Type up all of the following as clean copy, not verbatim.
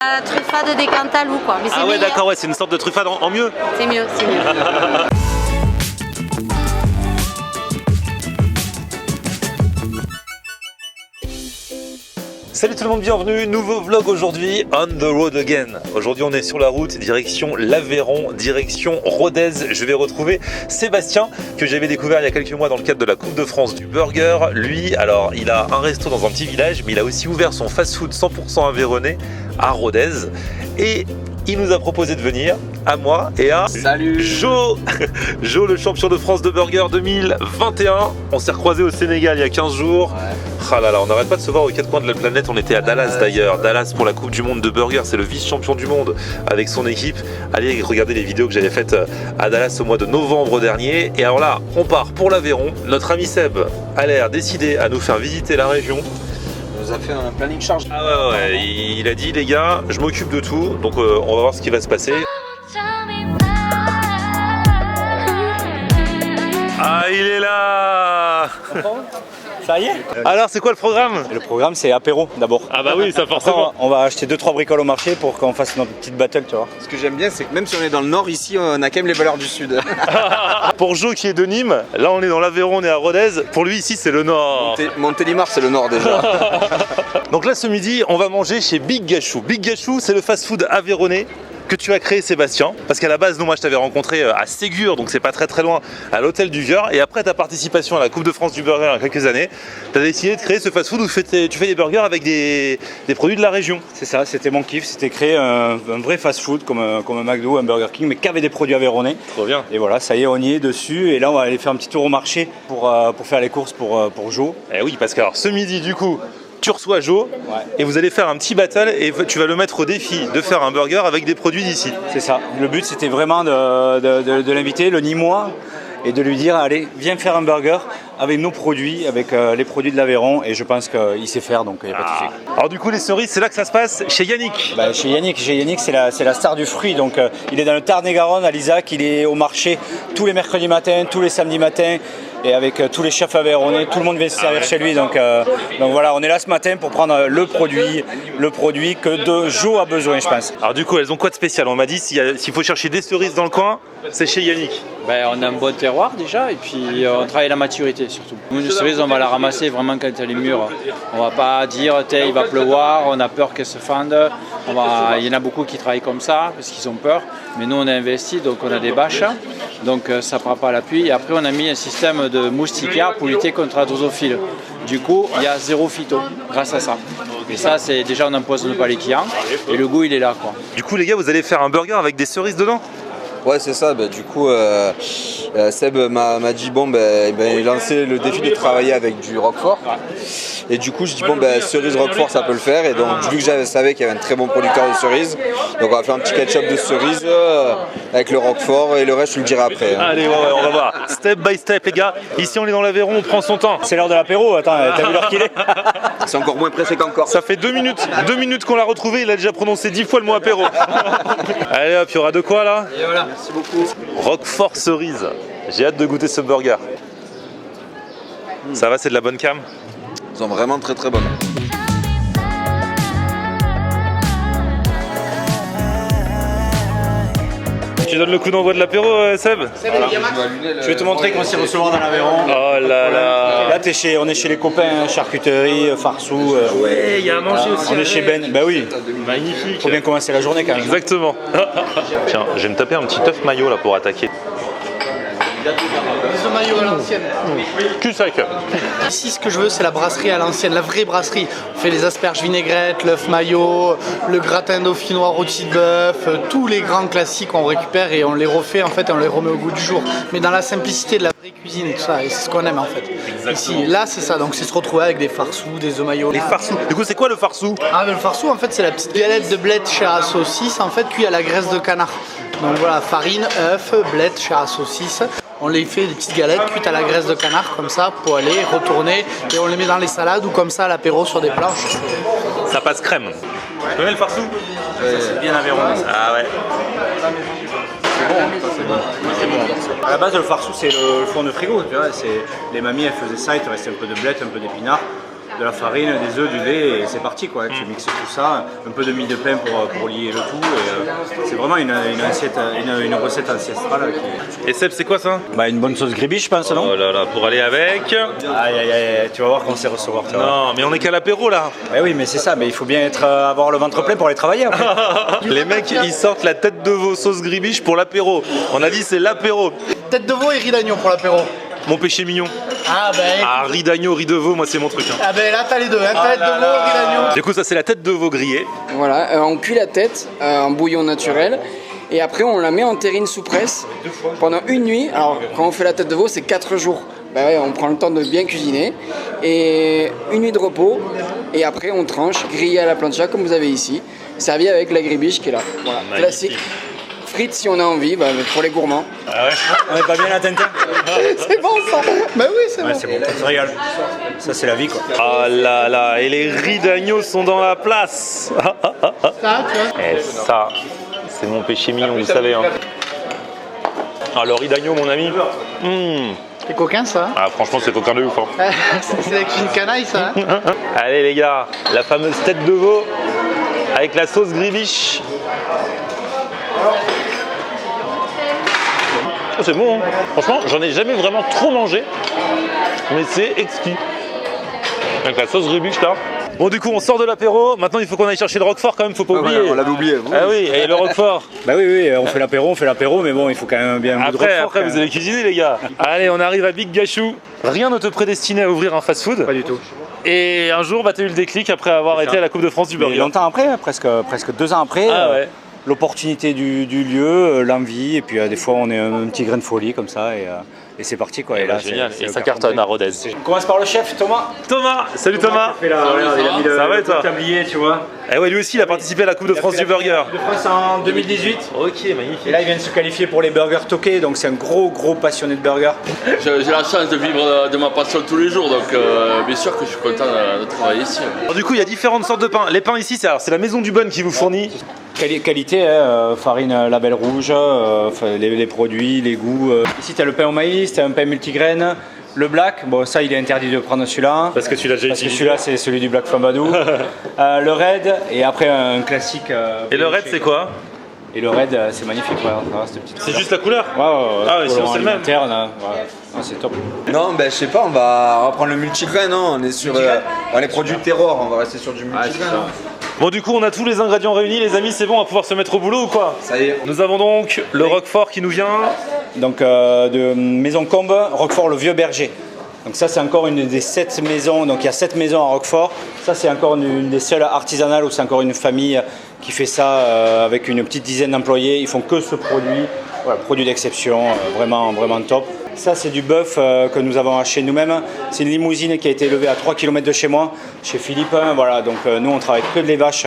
Truffade des Cantalou quoi. Mais ah ouais d'accord, ouais, c'est une sorte de truffade en mieux. C'est mieux, c'est mieux. Salut tout le monde, bienvenue, nouveau vlog aujourd'hui, on the road again. Aujourd'hui on est sur la route, direction l'Aveyron, direction Rodez. Je vais retrouver Sébastien, que j'avais découvert il y a quelques mois dans le cadre de la Coupe de France du burger. Lui, alors il a un resto dans un petit village, mais il a aussi ouvert son fast-food 100% aveyronnais à Rodez. Et il nous a proposé de venir à moi et à Salut Jo, Jo le champion de France de burger 2021. On s'est recroisé au Sénégal il y a 15 jours. Ouais. Ah là là, on n'arrête pas de se voir aux quatre coins de la planète. On était à Dallas d'ailleurs. Dallas pour la Coupe du Monde de burger. C'est le vice-champion du monde avec son équipe. Allez regarder les vidéos que j'avais faites à Dallas au mois de novembre dernier. Et alors là, on part pour l'Aveyron. Notre ami Seb a l'air décidé à nous faire visiter la région. On nous a fait un planning charge. Ah ouais, il a dit les gars, je m'occupe de tout. Donc on va voir ce qui va se passer. Ah, il est là! Ça y est. Alors, c'est quoi le programme? Le programme, c'est apéro d'abord. Ah bah oui, ça forcément. On va acheter 2-3 bricoles au marché pour qu'on fasse notre petite battle, tu vois. Ce que j'aime bien, c'est que même si on est dans le nord, ici, on a quand même les valeurs du sud. Pour Jo qui est de Nîmes, là on est dans l'Aveyron, on est à Rodez. Pour lui, ici, c'est le nord. Montélimar, c'est le nord déjà. Donc là, ce midi, on va manger chez Big Gachou. Big Gachou, c'est le fast-food aveyronnais que tu as créé, Sébastien, parce qu'à la base, nous, moi je t'avais rencontré à Ségur, donc c'est pas très loin, à l'hôtel du Vieux, et après ta participation à la Coupe de France du burger il y a quelques années, tu as décidé de créer ce fast-food où tu fais des burgers avec des produits de la région. C'est ça, c'était mon kiff, c'était créer un vrai fast-food comme un McDo, un Burger King, mais qu'avec des produits aveyronnais. Trop bien. Et voilà, ça y est, on y est dessus, et là on va aller faire un petit tour au marché pour faire les courses pour Jo. Eh oui, parce que alors, ce midi, du coup, tu reçois Jo et vous allez faire un petit battle et tu vas le mettre au défi de faire un burger avec des produits d'ici. C'est ça, le but c'était vraiment de l'inviter, le Nîmois, et de lui dire allez, viens faire un burger avec nos produits, avec les produits de l'Aveyron, et je pense qu'il sait faire, donc il n'y a pas de souci. Alors du coup les cerises, c'est là que ça se passe, chez Yannick. Bah, chez Yannick, c'est la star du fruit, donc il est dans le Tarn-et-Garonne à l'Isaac, il est au marché tous les mercredis matins, tous les samedis matins, et avec tous les chefs aveyronnais, tout le monde vient se servir chez lui, donc voilà, on est là ce matin pour prendre le produit que Jo a besoin, je pense. Alors du coup, elles ont quoi de spécial? On m'a dit s'il faut chercher des cerises dans le coin, c'est chez Yannick. Ben, on a un bon terroir déjà et puis on travaille la maturité surtout. Nous, les cerises, on va la ramasser vraiment quand elle est mûre. On va pas dire il va pleuvoir, on a peur qu'elle se fende. Il y en a beaucoup qui travaillent comme ça parce qu'ils ont peur. Mais nous, on a investi, donc on a des bâches, donc ça ne prend pas la pluie. Et après, on a mis un système de moustiquaires pour lutter contre la drosophile. Du coup, il y a zéro phyto grâce à ça. Et ça, c'est déjà, on n'empoisonne pas les clients et le goût, il est là, quoi. Du coup, les gars, vous allez faire un burger avec des cerises dedans? Ouais, c'est ça. Bah, du coup, Seb m'a dit il lançait le défi de travailler avec du Roquefort. Et du coup, je dis cerise Roquefort, ça peut le faire. Et donc, vu que je savais qu'il y avait un très bon producteur de cerises, donc on va faire un petit ketchup de cerises avec le Roquefort et le reste, je le dirai après. Hein. Allez, ouais, on va voir. Step by step, les gars. Ici, on est dans l'Aveyron, on prend son temps. C'est l'heure de l'apéro, attends, t'as vu l'heure qu'il est? C'est encore moins pressé qu'encore. Ça fait 2 minutes qu'on l'a retrouvé, il a déjà prononcé 10 fois le mot apéro. Allez hop, il y aura de quoi là? Et voilà, merci beaucoup. Roquefort cerise. J'ai hâte de goûter ce burger. Ça va, c'est de la bonne cam? Ils sont vraiment très bonnes. Tu donnes le coup d'envoi de l'apéro, Seb? Je vais te montrer comment s'y recevoir dans l'Aveyron. Oh là là. Là, on est chez les copains, charcuterie, Farsou. Ouais, il y a à manger aussi. On est chez Ben, bah oui. Magnifique. Faut bien commencer la journée quand même. Exactement. Tiens, je vais me taper un petit œuf maillot là pour attaquer. Les œufs maillots à l'ancienne. Cul sec. Ici, ce que je veux, c'est la brasserie à l'ancienne, la vraie brasserie. On fait les asperges vinaigrettes, l'œuf maillot, le gratin dauphinois rôti de bœuf, tous les grands classiques on récupère et on les refait en fait et on les remet au goût du jour. Mais dans la simplicité de la vraie cuisine, tout ça, et c'est ce qu'on aime en fait. Ici, là, c'est ça. Donc, c'est se retrouver avec des farsous, des œufs maillots. Les farsous. Du coup, c'est quoi le farsou? Ah, mais le farsou, en fait, c'est la petite galette de bled chair à saucisse, en fait, cuit à la graisse de canard. Donc voilà, farine, œuf, bled, chair à saucisse. On les fait des petites galettes cuites à la graisse de canard comme ça, poêlées, retournées, et on les met dans les salades ou comme ça à l'apéro sur des planches. Ça passe crème. Tu connais le farsou? C'est bien Aveyron. Ah ouais. C'est bon. À la base, le farsou, c'est le fond de frigo. Tu vois, les mamies, elles faisaient ça, il te restait un peu de blettes, un peu d'épinards. de la farine, des œufs, du lait et c'est parti quoi. Tu mixes tout ça, un peu de mie de pain pour lier le tout et c'est vraiment une recette ancestrale. Et Seb, c'est quoi ça? Bah, une bonne sauce gribiche, je pense, non? Oh là là, pour aller avec. Aïe aïe aïe, tu vas voir comment c'est recevoir. Non, mais on est qu'à l'apéro là. Ouais, oui, mais c'est ça, mais il faut bien avoir le ventre plein pour aller travailler après. Les mecs, ils sortent la tête de veau sauce gribiche pour l'apéro. On a dit c'est l'apéro. Tête de veau et riz d'agneau pour l'apéro. Mon péché mignon. Ah ben, Ah, riz d'agneau, riz de veau, moi c'est mon truc. ah ben là t'as les deux, hein. Tête de veau, riz d'agneau. Du coup, ça c'est la tête de veau grillée. Voilà, on cuit la tête en bouillon naturel et après on la met en terrine sous presse pendant une nuit. Alors quand on fait la tête de veau, c'est 4 jours. Ben ouais, on prend le temps de bien cuisiner et une nuit de repos et après on tranche, grillé à la plancha comme vous avez ici, servi avec la gribiche qui est là. Voilà, Magnifique. classique. Frites si on a envie, bah, pour les gourmands. Ah ouais. On est pas bien à Tintin? C'est bon ça. Ben oui, c'est Ouais, bon. c'est bon, ça se régale. Ça c'est la vie quoi. Ah là là, et les riz d'agneau sont dans la place. Ça, tu vois. Et ça, c'est mon péché mignon, vous savez. Hein. Ah, le riz d'agneau, mon ami. C'est coquin ça. Ah, franchement, c'est coquin de ouf. Hein. C'est avec une canaille ça. Hein. Allez les gars, la fameuse tête de veau avec la sauce gribiche. Oh, c'est bon, hein. Franchement, j'en ai jamais vraiment trop mangé, mais c'est exquis. Avec la sauce gribiche là. Bon, du coup, on sort de l'apéro. Maintenant, il faut qu'on aille chercher le roquefort quand même, faut pas oublier. On l'avait oublié. Ah oui, et le roquefort. Bah oui, on fait l'apéro, mais bon, il faut quand même bien un bout de roquefort, Après, quand vous même. allez cuisiner, les gars. Allez, on arrive à Big Gachou. Rien ne te prédestinait à ouvrir un fast-food. Pas du tout. Et un jour, bah, t'as eu le déclic après avoir été à la Coupe de France du Mais burger. longtemps après, presque 2 ans après, Ah ouais. l'opportunité du lieu, l'envie, et puis des fois on est un petit grain de folie comme ça, et c'est parti quoi. Et là, Génial, c'est et le ça carton cartonne plein. à Rodez. On commence par le chef, Thomas. Thomas, salut Thomas. Il a mis le, Ça va, le toi tablier, tu vois. Eh ouais, lui aussi, il a participé à la Coupe de France du burger. De France en 2018. Ok, magnifique. Et là, il vient de se qualifier pour les burgers toqués, donc c'est un gros passionné de burgers. J'ai la chance de vivre de ma passion tous les jours, donc bien sûr que je suis content de travailler ici. Alors, du coup, il y a différentes sortes de pains. Les pains ici, c'est la maison du Bun qui vous fournit. Qualité, farine label rouge, les produits, les goûts. Ici, tu as le pain au maïs, tu as un pain multigraine. Le black, bon ça il est interdit de prendre celui-là. Parce que tu l'as déjà Parce que utilisé. celui-là c'est celui du Black Flambadou. Le red et après un classique. Et le red, c'est quoi? Et le red c'est magnifique, ouais, cette petite C'est couleur. juste la couleur? Ouais, Ah ouais, sinon c'est le même. alimentaire, là, ouais. Ah, c'est top. Non, ben je sais pas, on va prendre le multigrain, non? On est sur les produits terroir, on va rester sur du multigrain. non Bon, du coup, on a tous les ingrédients réunis, les amis, c'est bon, on va pouvoir se mettre au boulot ou quoi? Ça y est. Nous avons donc le roquefort qui nous vient. Donc de Maison Combe, Roquefort le Vieux Berger. Donc ça c'est encore une des 7 maisons, donc il y a 7 maisons à Roquefort. Ça c'est encore une des seules artisanales où c'est encore une famille qui fait ça avec une petite dizaine d'employés. Ils font que ce produit, voilà, produit d'exception, vraiment top. Ça c'est du bœuf que nous avons acheté nous-mêmes. C'est une limousine qui a été élevée à 3 km de chez moi, chez Philippe. Voilà, donc nous on travaille que de les vaches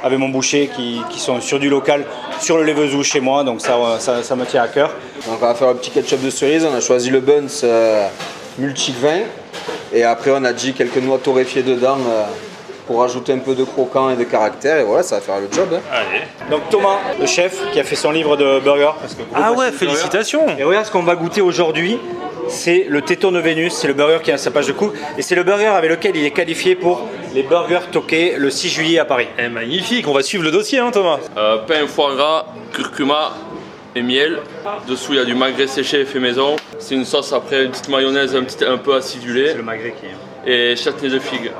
avec mon boucher qui sont sur du local, sur le Lévezou chez moi, donc ça me tient à cœur. Donc on va faire un petit ketchup de cerise, on a choisi le Buns multigrain et après on a dit quelques noix torréfiées dedans pour ajouter un peu de croquant et de caractère et voilà, ça va faire le job. Hein. Allez. Donc Thomas, le chef, qui a fait son livre de burger. Parce que Ah ouais, félicitations. Et regarde ce qu'on va goûter aujourd'hui, c'est le Téton de Vénus, c'est le burger qui a sa page de coupe et c'est le burger avec lequel il est qualifié pour les burgers toqués le 6 juillet à Paris. Eh, magnifique, on va suivre le dossier, hein, Thomas. Pain, foie gras, curcuma et miel. Dessous il y a du magret séché fait maison. C'est une sauce après, une petite mayonnaise un peu acidulée C'est le magret qui est. et châtenay de figue.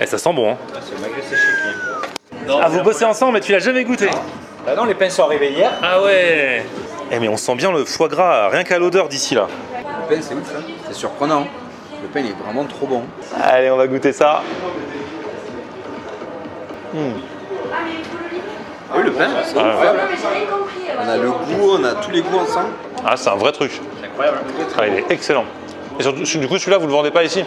Eh, ça sent bon, hein. C'est le magret séché qui est. Ah, vous bossez ensemble, mais tu l'as jamais goûté? Bah non, les pains sont arrivés hier. Ah ouais. Eh, mais on sent bien le foie gras, rien qu'à l'odeur d'ici là. Le pain c'est ouf, hein. C'est surprenant. Le pain il est vraiment trop bon. Allez, on va goûter ça. Ah oui, le pain, c'est incroyable. On a le goût, on a tous les goûts ensemble. Ah, c'est un vrai truc. C'est incroyable. Ah, il est excellent. Et surtout, du coup, celui-là, vous le vendez pas ici?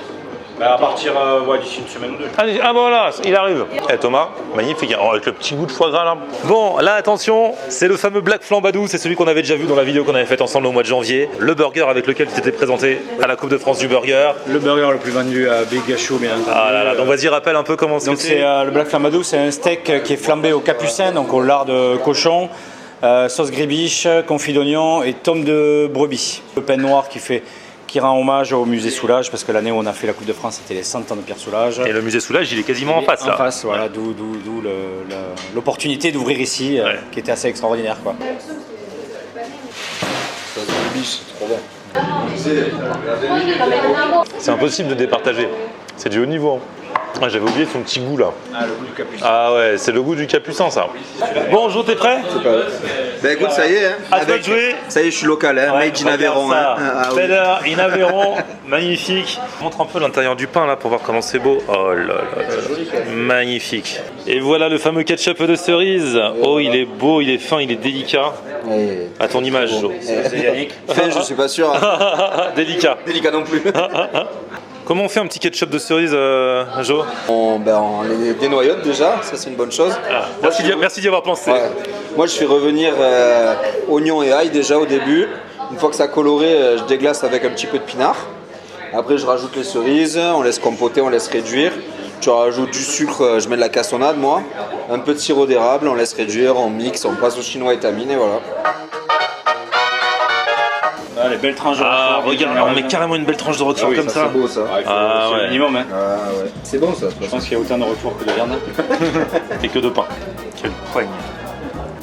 Bah à partir d'ici une semaine ou deux. Allez, ah voilà, il arrive. Eh Thomas, magnifique, oh, avec le petit goût de foie gras là. Bon, là attention, c'est le fameux Black Flambadou, c'est celui qu'on avait déjà vu dans la vidéo qu'on avait faite ensemble au mois de janvier. Le burger avec lequel tu t'étais présenté à la Coupe de France du burger. Le burger le plus vendu à Big Gachou, bien entendu. Ah là là, donc vas-y, rappelle un peu comment Donc c'est. c'est le Black Flambadou, c'est un steak qui est flambé au capucin, donc au lard de cochon, sauce gribiche, confit d'oignon et tome de brebis. Le pain noir qui qui rend hommage au musée Soulages, parce que l'année où on a fait la Coupe de France, c'était les 100 ans de Pierre Soulages. Et le musée Soulages, il est quasiment en face là. En face, voilà, d'où l'opportunité d'ouvrir ici, qui était assez extraordinaire, quoi. C'est trop bon. C'est impossible de départager. C'est du haut niveau. Ah, j'avais oublié son petit goût là. Ah, le goût du capucin. Ah ouais, c'est le goût du capucin ça. Bon, Jo, t'es prêt? Ben écoute, ça y est, hein. À toi de jouer. Ça y est, je suis local, hein. Ouais, Made in Aveyron. ça. Hein. Ah, oui. Feller in Aveyron, magnifique. Montre un peu l'intérieur du pain là pour voir comment c'est beau. Oh là là, magnifique. Et voilà le fameux ketchup de cerise. Oh, il est beau, il est fin, il est délicat. Et... À ton image, Jo. C'est Yannick. Fait, je suis pas sûr. Délicat. Délicat non plus. Comment on fait un petit ketchup de cerise, Jo? On les dénoyote déjà, ça c'est une bonne chose. Ah, merci d'y avoir pensé. Ouais. Moi je fais revenir oignon et ail déjà au début. Une fois que ça a coloré, je déglace avec un petit peu de pinard. Après je rajoute les cerises, on laisse compoter, on laisse réduire. Tu rajoutes du sucre, je mets de la cassonade moi. Un peu de sirop d'érable, on laisse réduire, on mixe, on passe au chinois étamine et voilà. Ah, les belles tranches de Ah, roquefort. regarde, on met carrément une belle tranche de roquefort comme ça. C'est beau ça. Ah C'est ouais. le minimum, hein. Ah ouais. C'est bon ça. Je pense qu'il y a autant de roquefort que de viande. Et que de pain. Quelle poigne.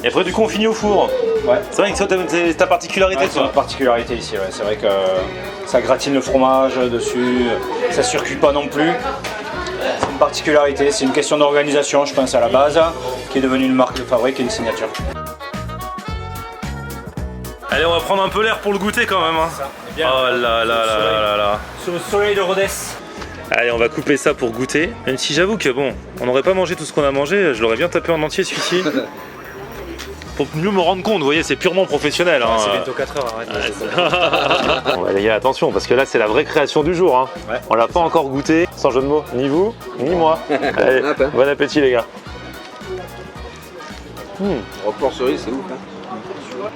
Et après, du coup, on finit au four. Ouais. C'est vrai que ça, c'est ta particularité, C'est une toi. particularité ici, ouais. C'est vrai que ça gratine le fromage dessus, ça circule pas non plus. C'est une particularité, c'est une question d'organisation, je pense, à la base, qui est devenue une marque de fabrique et une signature. Allez, on va prendre un peu l'air pour le goûter quand même. Hein. Bien. Oh là là là là là. Sous le soleil de Rodez. Allez, on va couper ça pour goûter. Même si j'avoue que bon, on n'aurait pas mangé tout ce qu'on a mangé, je l'aurais bien tapé en entier celui-ci. Pour mieux me rendre compte, vous voyez, c'est purement professionnel. Hein. C'est bientôt 4 heures, arrête. Bon, les gars, attention, parce que là, c'est la vraie création du jour. Hein. Ouais. On l'a pas encore goûté, sans jeu de mots, ni vous, ni moi. Allez, bon appétit, les gars. Roquefort cerise, c'est ouf. Hein.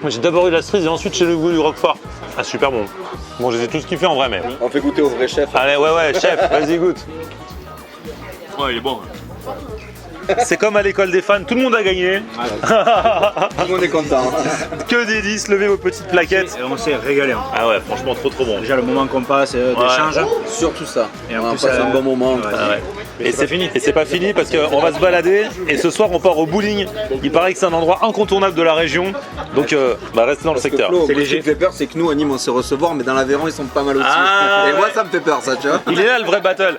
Moi, j'ai d'abord eu la cerise et ensuite j'ai le goût du roquefort. Ah, super bon. Bon, je les ai tous kiffés en vrai, mais. On fait goûter au vrai chef. Allez, ouais, chef, vas-y, goûte. Ouais, il est bon. C'est comme à l'école des fans, tout le monde a gagné. Tout le monde est content. Que des 10, levez vos petites plaquettes. Et on s'est régalé. Hein. Ah ouais, franchement, trop bon. Déjà, le moment qu'on passe d'échange. Surtout ça. Et en On a plus, passé un bon moment. Ah ouais. Et c'est fini. Et c'est pas fini parce qu'on va se balader. Et ce soir, on part au bowling. Il paraît que c'est un endroit incontournable de la région. Donc, restez dans le secteur. C'est léger. Ce qui me fait peur, c'est que nous, à Nîmes, on sait recevoir, mais dans l'Aveyron, ils sont pas mal au-dessus. Ah, et moi, ça me fait peur, ça, tu vois. Il est là le vrai battle.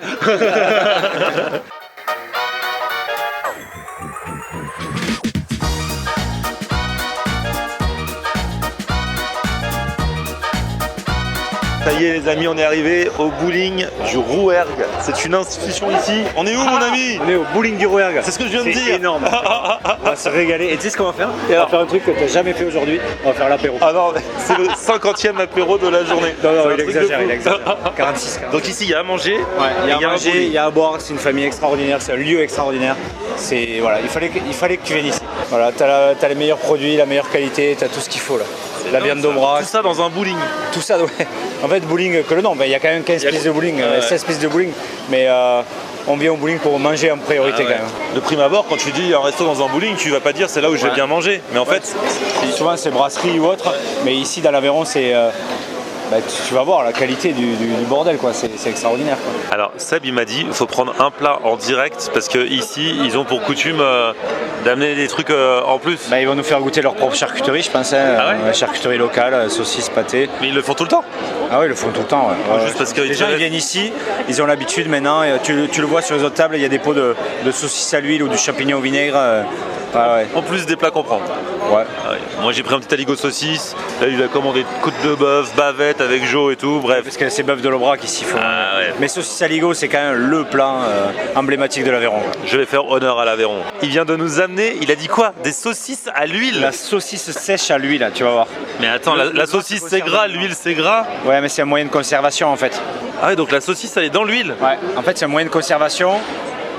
Ça y est les amis, on est arrivé au bowling du Rouergue. C'est une institution ici. On est où mon ami? On est au bowling du Rouergue. C'est ce que je viens de dire. C'est énorme. On va se régaler. Et tu sais ce qu'on va faire? On va faire un truc que tu n'as jamais fait aujourd'hui. On va faire l'apéro. Ah non, c'est le 50e apéro de la journée. Non, C'est un il truc exagère, de fou. il exagère. 46. Donc ici il y a à manger, Il y a à un manger, bowling. il y a à boire, c'est une famille extraordinaire, c'est un lieu extraordinaire. C'est voilà, il fallait que tu viennes ici. Voilà, t'as les meilleurs produits, la meilleure qualité, t'as tout ce qu'il faut là. La viande d'Aubrac, Tout ça dans un bowling. tout ça. Ouais. En fait, bowling que le nom, il y a quand même 15 pistes de bowling, 16 pistes de bowling, mais on vient au bowling pour manger en priorité quand même. De prime abord, quand tu dis un resto dans un bowling, tu vas pas dire c'est là où je vais bien manger. Mais en fait, Souvent c'est brasserie ou autre, mais ici dans l'Aveyron c'est tu vas voir la qualité du bordel quoi, c'est extraordinaire quoi. alors Seb il m'a dit il faut prendre un plat en direct parce que ici ils ont pour coutume d'amener des trucs en plus. Ils vont nous faire goûter leur propre charcuterie je pense, Ah ouais charcuterie locale, saucisses, pâtés. Mais ils le font tout le temps. Ah oui, ils le font tout le temps. Ouais. Juste parce que les gens ils viennent ici, ils ont l'habitude maintenant, et tu le vois sur les autres tables, il y a des pots de saucisses à l'huile ou du champignon au vinaigre. En plus des plats qu'on prend. Ouais. Ah ouais. Moi j'ai pris un petit aligot saucisse, là il a commandé côte de bœuf, bavette avec Jo et tout, bref. Parce que c'est bœuf de l'Aubrac ici. Ah ouais. Mais saucisse aligot c'est quand même le plat emblématique de l'Aveyron. Je vais faire honneur à l'Aveyron. Il vient de nous amener, il a dit quoi? Des saucisses à l'huile. La saucisse sèche à l'huile, tu vas voir. Mais attends, la saucisse c'est gras, l'huile c'est gras. Ouais, mais c'est un moyen de conservation en fait. Ah ouais, donc la saucisse elle est dans l'huile. Ouais, en fait c'est un moyen de conservation.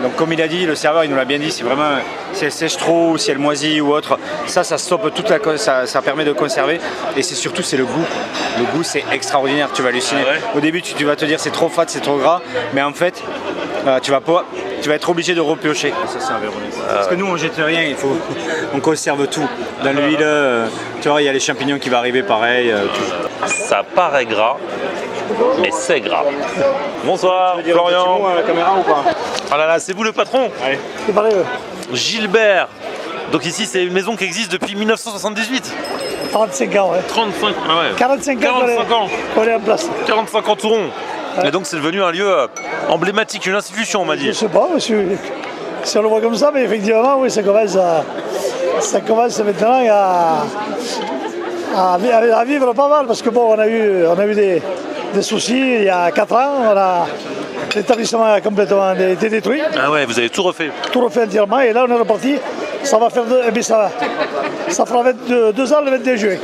Donc comme il a dit, le serveur il nous l'a bien dit, c'est vraiment si elle sèche trop ou si elle moisit ou autre, ça stoppe toute ça permet de conserver et c'est surtout c'est le goût. Le goût c'est extraordinaire, tu vas halluciner. Ah ouais. Au début tu vas te dire c'est trop fat, c'est trop gras, mais en fait tu vas être obligé de repiocher. Ça c'est un Véronais. Parce que nous on jette rien, on conserve tout. Dans l'huile, tu vois il y a les champignons qui vont arriver pareil. Tout. Ça paraît gras, mais c'est gras. Bonsoir, Florian. À la caméra ou pas? Oh là là, c'est vous le patron? Allez. C'est pareil. Gilbert. Donc ici, c'est une maison qui existe depuis 1978. 35 ans, ouais. 35, ah ouais. 45 ans 45 ans. qu'on est en place. 45 ans tout rond. Et donc c'est devenu un lieu emblématique, une institution, on m'a dit. Je sais pas, monsieur, si on le voit comme ça, mais effectivement, oui, ça commence maintenant à vivre pas mal, parce que bon, on a eu des soucis il y a 4 ans, l'établissement a complètement été détruit. Ah ouais, vous avez tout refait. Tout refait entièrement, et là on est reparti, ça va faire ça fera 2 ans le 21 juillet.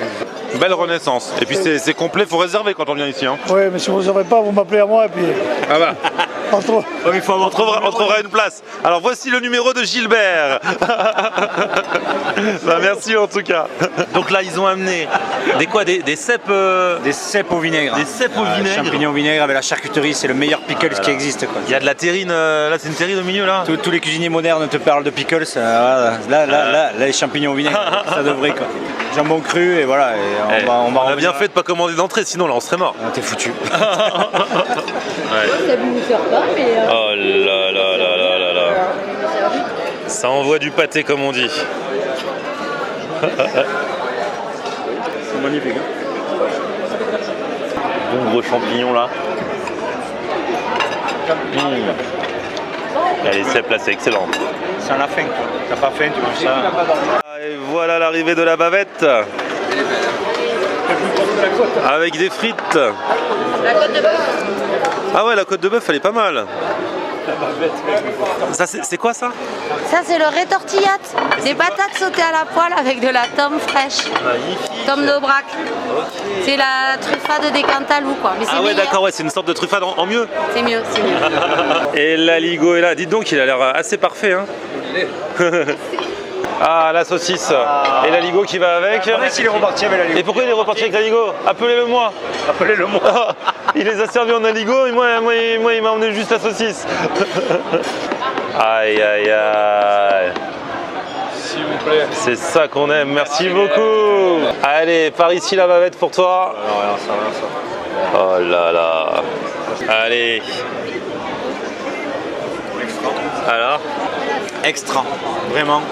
Belle renaissance. Et puis c'est complet, faut réserver quand on vient ici. Hein. Oui, mais si vous ne réservez pas, vous m'appelez à moi, et puis Ah bah. on trouve. On trouvera une place. Alors voici le numéro de Gilbert. Bah, merci en tout cas. Donc là ils ont amené des cèpes. Des cèpes au vinaigre. Des cèpes au vinaigre. Champignons au vinaigre avec la charcuterie, c'est le meilleur pickles qui existe. Quoi. Il y a de la terrine, là c'est une terrine au milieu là. Tous les cuisiniers modernes te parlent de pickles. Là, les champignons au vinaigre, ça devrait quoi. Jambon cru et voilà. Et on a bien fait de pas commander d'entrée, sinon là on serait mort. T'es foutu. Ouais. Ça vous sert pas, mais. Oh là là là là là là. Ça envoie du pâté comme on dit. C'est magnifique. Bon gros champignons là. Les cèpes là c'est excellent. Ça en a faim. T'as pas faim, tu manges ça. Et voilà l'arrivée de la bavette. Avec des frites. La côte de bœuf. Ah ouais, la côte de bœuf elle est pas mal. Ça c'est quoi ça? Ça, c'est le rétortillat. Des patates sautées à la poêle avec de la tome fraîche. Magnifique. Tome d'Aubrac. C'est la truffade des Cantalou, quoi. Mais c'est Ah ouais meilleur. d'accord, ouais, c'est une sorte de truffade en mieux. C'est mieux, c'est mieux. Et l'aligot est là. Dites donc, il a l'air assez parfait. Hein. Ah, la saucisse. Et l'aligot qui va avec. S'il est reparti avec l'aligot. Et pourquoi il est reparti avec l'aligot? Appelez-le moi. Appelez-le moi. Il les a servis en aligot et moi il m'a emmené juste la saucisse. Aïe aïe aïe. S'il vous plaît. C'est ça qu'on aime, merci beaucoup. Allez, par ici la bavette pour toi. Oh là là. Allez. Alors? Extra. Vraiment.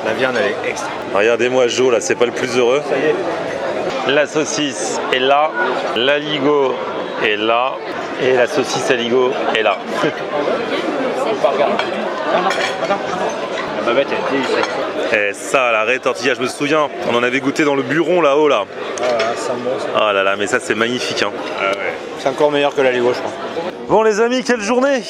La viande elle est extra. Regardez-moi Jo là, c'est pas le plus heureux. Ça y est. La saucisse est là, l'aligot est là et la saucisse aligot est là. La bavette elle est délicieuse. Et ça, la rétortilla, je me souviens, on en avait goûté dans le buron là-haut là. Ça monte. Oh là là, mais ça c'est magnifique. Hein. C'est encore meilleur que l'aligot je crois. Bon les amis, quelle journée!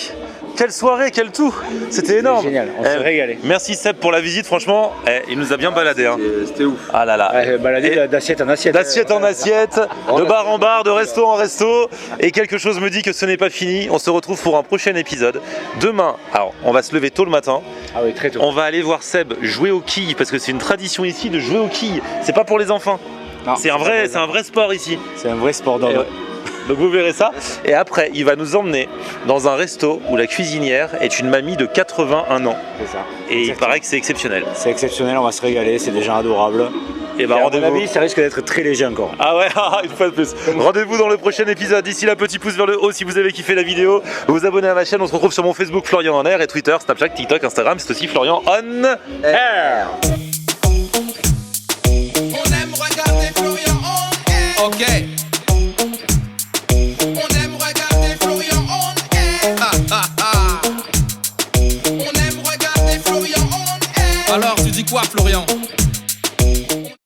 Quelle soirée, quel tout! C'était énorme! Génial, on s'est régalé. Merci Seb pour la visite, franchement, il nous a bien baladé. Hein. C'était ouf. Ah là là! Baladé d'assiette en assiette. D'assiette en assiette, de bar en bar, de resto en resto, et quelque chose me dit que ce n'est pas fini. On se retrouve pour un prochain épisode. Demain, alors on va se lever tôt le matin. Ah oui, très tôt. On va aller voir Seb jouer aux quilles, parce que c'est une tradition ici de jouer aux quilles. C'est pas pour les enfants. Non, c'est un vrai sport ici. C'est un vrai sport d'homme. Donc vous verrez ça. Et après, il va nous emmener dans un resto où la cuisinière est une mamie de 81 ans. C'est ça. Et il paraît que c'est exceptionnel. C'est exceptionnel, on va se régaler, c'est des gens adorables. Et bah à mon rendez-vous. avis, ça risque d'être très léger encore. Ah ouais, une fois de plus. Rendez-vous dans le prochain épisode. D'ici là, petit pouce vers le haut si vous avez kiffé la vidéo. Vous vous abonnez à ma chaîne. On se retrouve sur mon Facebook Florian On Air et Twitter, Snapchat, TikTok, Instagram. C'est aussi Florian On Air. On aime regarder Florian On Air. Ok.